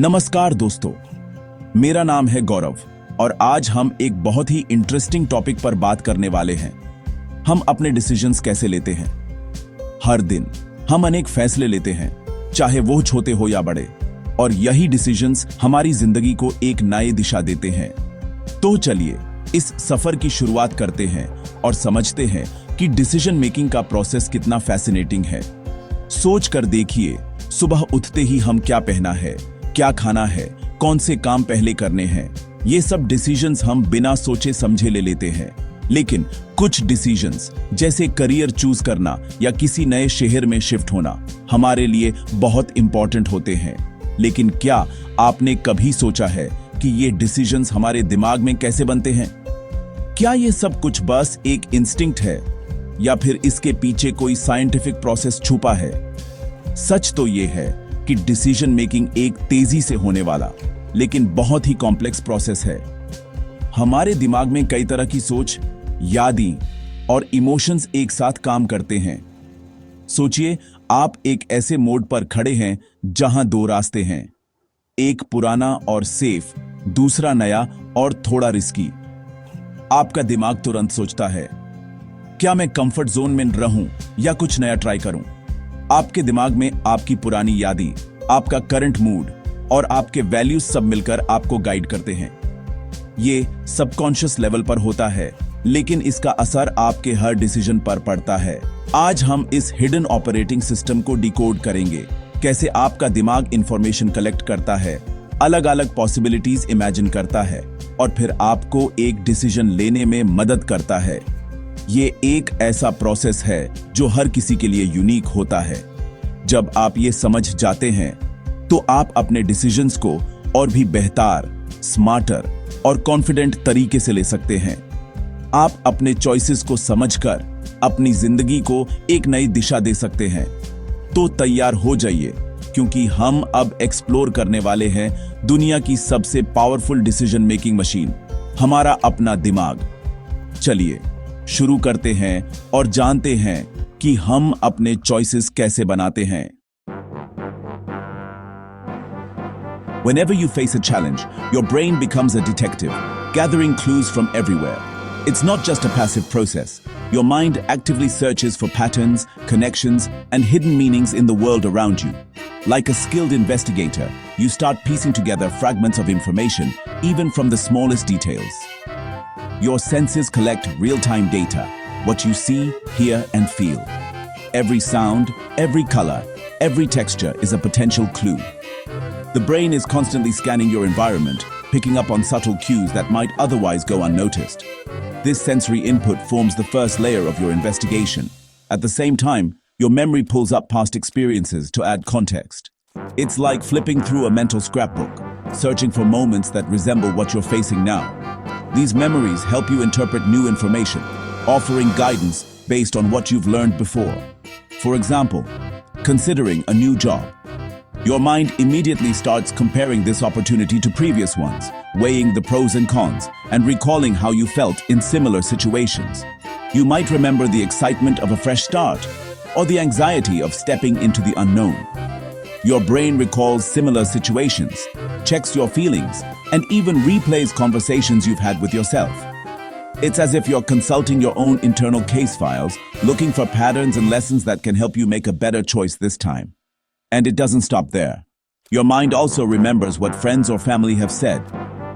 नमस्कार दोस्तों, मेरा नाम है गौरव और आज हम एक बहुत ही इंटरेस्टिंग टॉपिक पर बात करने वाले हैं। हम अपने डिसीजंस कैसे लेते हैं। हर दिन हम अनेक फैसले लेते हैं, चाहे वो छोटे हो या बड़े, और यही डिसीजंस हमारी जिंदगी को एक नई दिशा देते हैं। तो चलिए इस सफर की शुरुआत करते हैं और समझते हैं कि डिसीजन मेकिंग का प्रोसेस कितना फैसिनेटिंग है। सोच कर देखिए, सुबह उठते ही हम क्या पहना है, क्या खाना है, कौन से काम पहले करने हैं, ये सब डिसीजंस हम बिना सोचे समझे ले लेते हैं। लेकिन कुछ डिसीजंस जैसे करियर चूज करना या किसी नए शहर में शिफ्ट होना हमारे लिए बहुत इंपॉर्टेंट होते हैं। लेकिन क्या आपने कभी सोचा है कि ये डिसीजंस हमारे दिमाग में कैसे बनते हैं? क्या ये सब कुछ बस एक इंस्टिंक्ट है या फिर इसके पीछे कोई साइंटिफिक प्रोसेस छुपा है? सच तो ये है कि डिसीजन मेकिंग एक तेजी से होने वाला लेकिन बहुत ही कॉम्प्लेक्स प्रोसेस है। हमारे दिमाग में कई तरह की सोच, यादें और इमोशंस एक साथ काम करते हैं। सोचिए, आप एक ऐसे मोड़ पर खड़े हैं जहां दो रास्ते हैं, एक पुराना और सेफ, दूसरा नया और थोड़ा रिस्की। आपका दिमाग तुरंत सोचता है, क्या मैं कंफर्ट जोन में रहूं या कुछ नया ट्राई करूं? आपके दिमाग में आपकी पुरानी यादें, आपका करंट मूड और आपके वैल्यूज सब मिलकर आपको गाइड करते हैं। ये सबकॉन्शियस लेवल पर होता है, लेकिन इसका असर आपके हर डिसीजन पर पड़ता है। आज हम इस हिडन ऑपरेटिंग सिस्टम को डिकोड करेंगे, कैसे आपका दिमाग इंफॉर्मेशन कलेक्ट करता है, अलग अलग पॉसिबिलिटीज इमेजिन करता है और फिर आपको एक डिसीजन लेने में मदद करता है। ये एक ऐसा प्रोसेस है जो हर किसी के लिए यूनिक होता है। जब आप ये समझ जाते हैं तो आप अपने डिसीजंस को और भी बेहतर, स्मार्टर और कॉन्फिडेंट तरीके से ले सकते हैं। आप अपने चॉइसेस को समझकर अपनी जिंदगी को एक नई दिशा दे सकते हैं। तो तैयार हो जाइए, क्योंकि हम अब एक्सप्लोर करने वाले हैं दुनिया की सबसे पावरफुल डिसीजन मेकिंग मशीन, हमारा अपना दिमाग। चलिए शुरू करते हैं और जानते हैं कि हम अपने चॉइसेस कैसे बनाते हैं। Whenever you face a challenge, your brain becomes a detective, gathering clues from everywhere. It's not just a passive process. Your mind actively searches for patterns, connections, and hidden meanings in the world around you. Like a skilled investigator, you start piecing together fragments of information, even from the smallest details. Your senses collect real-time data, what you see, hear, and feel. Every sound, every color, every texture is a potential clue. The brain is constantly scanning your environment, picking up on subtle cues that might otherwise go unnoticed. This sensory input forms the first layer of your investigation. At the same time, your memory pulls up past experiences to add context. It's like flipping through a mental scrapbook, searching for moments that resemble what you're facing now. These memories help you interpret new information, offering guidance based on what you've learned before. For example, considering a new job. Your mind immediately starts comparing this opportunity to previous ones, weighing the pros and cons, and recalling how you felt in similar situations. You might remember the excitement of a fresh start, or the anxiety of stepping into the unknown. Your brain recalls similar situations, checks your feelings, and even replays conversations you've had with yourself. It's as if you're consulting your own internal case files, looking for patterns and lessons that can help you make a better choice this time. And it doesn't stop there. Your mind also remembers what friends or family have said.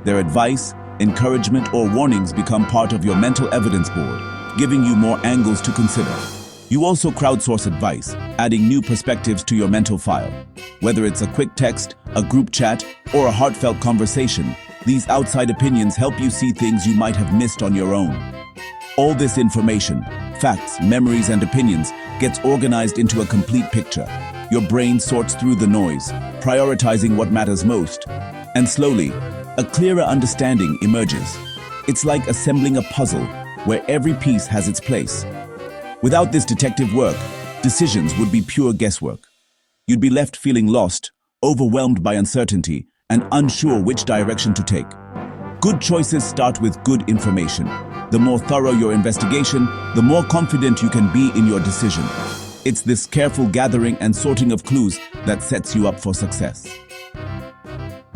Their advice, encouragement, or warnings become part of your mental evidence board, giving you more angles to consider. You also crowdsource advice, adding new perspectives to your mental file. Whether it's a quick text, a group chat, or a heartfelt conversation, these outside opinions help you see things you might have missed on your own. All this information, facts, memories, and opinions gets organized into a complete picture. Your brain sorts through the noise, prioritizing what matters most. And slowly, a clearer understanding emerges. It's like assembling a puzzle where every piece has its place. Without this detective work, decisions would be pure guesswork. You'd be left feeling lost, overwhelmed by uncertainty, and unsure which direction to take. Good choices start with good information. The more thorough your investigation, the more confident you can be in your decision. It's this careful gathering and sorting of clues that sets you up for success.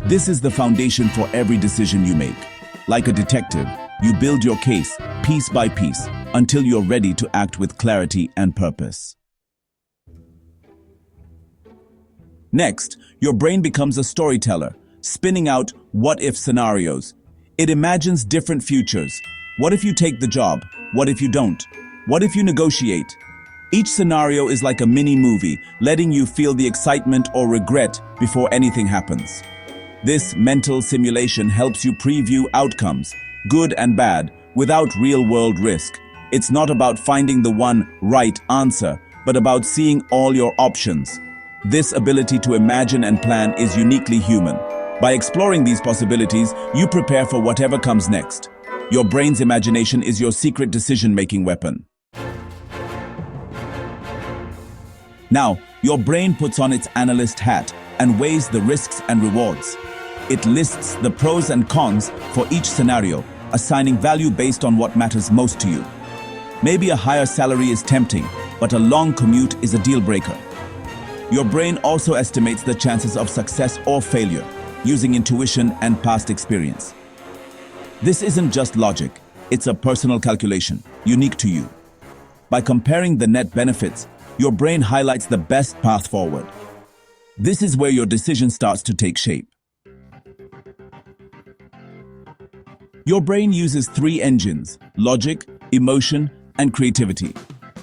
This is the foundation for every decision you make. Like a detective, you build your case piece by piece until you're ready to act with clarity and purpose. Next, your brain becomes a storyteller, spinning out what-if scenarios. It imagines different futures. What if you take the job? What if you don't? What if you negotiate? Each scenario is like a mini-movie, letting you feel the excitement or regret before anything happens. This mental simulation helps you preview outcomes, good and bad, without real-world risk. It's not about finding the one right answer, but about seeing all your options. This ability to imagine and plan is uniquely human. By exploring these possibilities, you prepare for whatever comes next. Your brain's imagination is your secret decision-making weapon. Now, your brain puts on its analyst hat and weighs the risks and rewards. It lists the pros and cons for each scenario, assigning value based on what matters most to you. Maybe a higher salary is tempting, but a long commute is a deal breaker. Your brain also estimates the chances of success or failure, using intuition and past experience. This isn't just logic, it's a personal calculation, unique to you. By comparing the net benefits, your brain highlights the best path forward. This is where your decision starts to take shape. Your brain uses three engines: logic, emotion, and creativity.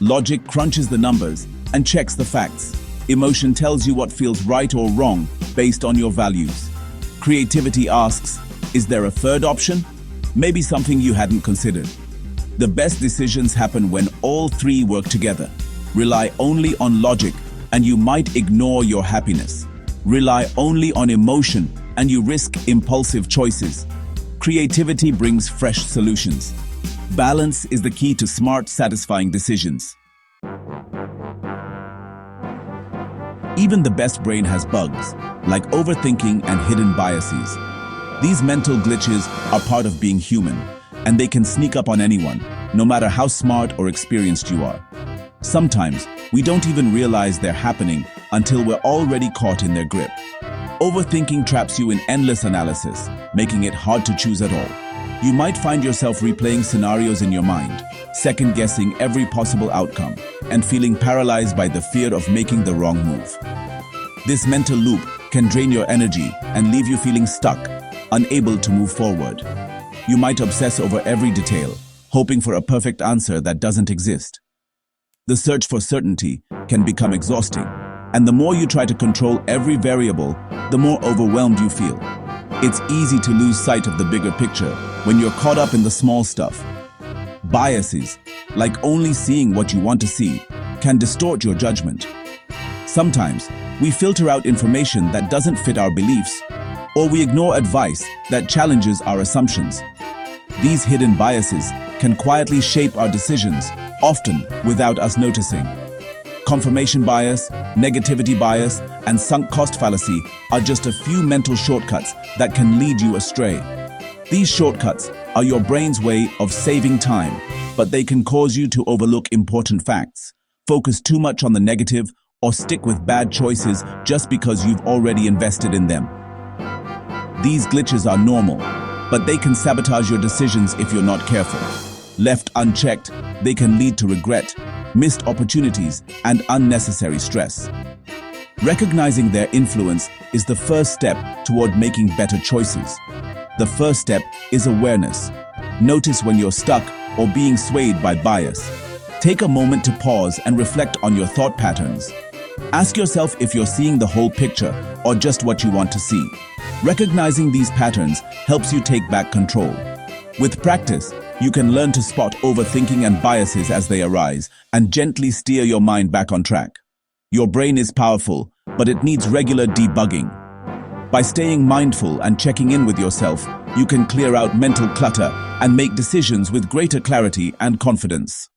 Logic crunches the numbers and checks the facts. Emotion tells you what feels right or wrong based on your values. Creativity asks, is there a third option? Maybe something you hadn't considered. The best decisions happen when all three work together. Rely only on logic and you might ignore your happiness. Rely only on emotion and you risk impulsive choices. Creativity brings fresh solutions. Balance is the key to smart, satisfying decisions. Even the best brain has bugs, like overthinking and hidden biases. These mental glitches are part of being human, and they can sneak up on anyone, no matter how smart or experienced you are. Sometimes, we don't even realize they're happening until we're already caught in their grip. Overthinking traps you in endless analysis, making it hard to choose at all. You might find yourself replaying scenarios in your mind, second-guessing every possible outcome, and feeling paralyzed by the fear of making the wrong move. This mental loop can drain your energy and leave you feeling stuck, unable to move forward. You might obsess over every detail, hoping for a perfect answer that doesn't exist. The search for certainty can become exhausting, and the more you try to control every variable, the more overwhelmed you feel. It's easy to lose sight of the bigger picture when you're caught up in the small stuff. Biases, like only seeing what you want to see, can distort your judgment. Sometimes, we filter out information that doesn't fit our beliefs, or we ignore advice that challenges our assumptions. These hidden biases can quietly shape our decisions, often without us noticing. Confirmation bias, negativity bias, and sunk cost fallacy are just a few mental shortcuts that can lead you astray. These shortcuts are your brain's way of saving time, but they can cause you to overlook important facts, focus too much on the negative, or stick with bad choices just because you've already invested in them. These glitches are normal, but they can sabotage your decisions if you're not careful. Left unchecked, they can lead to regret, missed opportunities, and unnecessary stress. Recognizing their influence is the first step toward making better choices. The first step is awareness. Notice when you're stuck or being swayed by bias. Take a moment to pause and reflect on your thought patterns. Ask yourself if you're seeing the whole picture or just what you want to see. Recognizing these patterns helps you take back control. With practice, you can learn to spot overthinking and biases as they arise and gently steer your mind back on track. Your brain is powerful, but it needs regular debugging. By staying mindful and checking in with yourself, you can clear out mental clutter and make decisions with greater clarity and confidence.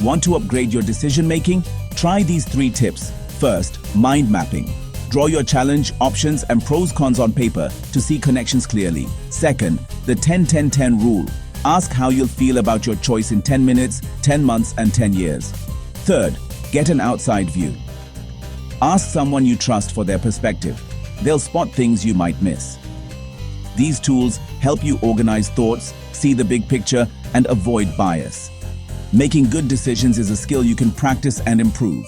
Want to upgrade your decision-making? Try these 3 tips. First, mind mapping. Draw your challenge, options, and pros-cons on paper to see connections clearly. Second, the 10-10-10 rule. Ask how you'll feel about your choice in 10 minutes, 10 months, and 10 years. Third, get an outside view. Ask someone you trust for their perspective. They'll spot things you might miss. These tools help you organize thoughts, see the big picture, and avoid bias. Making good decisions is a skill you can practice and improve.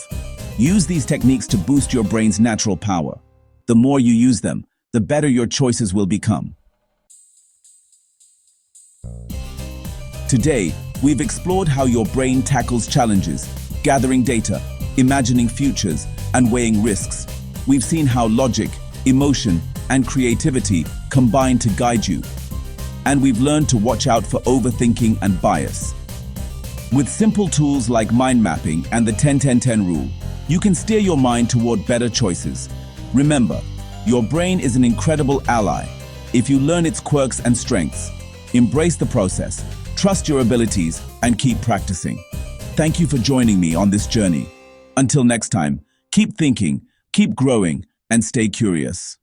Use these techniques to boost your brain's natural power. The more you use them, the better your choices will become. Today, we've explored how your brain tackles challenges, gathering data, imagining futures, and weighing risks. We've seen how logic, emotion, and creativity combine to guide you. And we've learned to watch out for overthinking and bias. With simple tools like mind mapping and the 10-10-10 rule, you can steer your mind toward better choices. Remember, your brain is an incredible ally. If you learn its quirks and strengths, embrace the process, trust your abilities, and keep practicing. Thank you for joining me on this journey. Until next time, keep thinking, keep growing, and stay curious.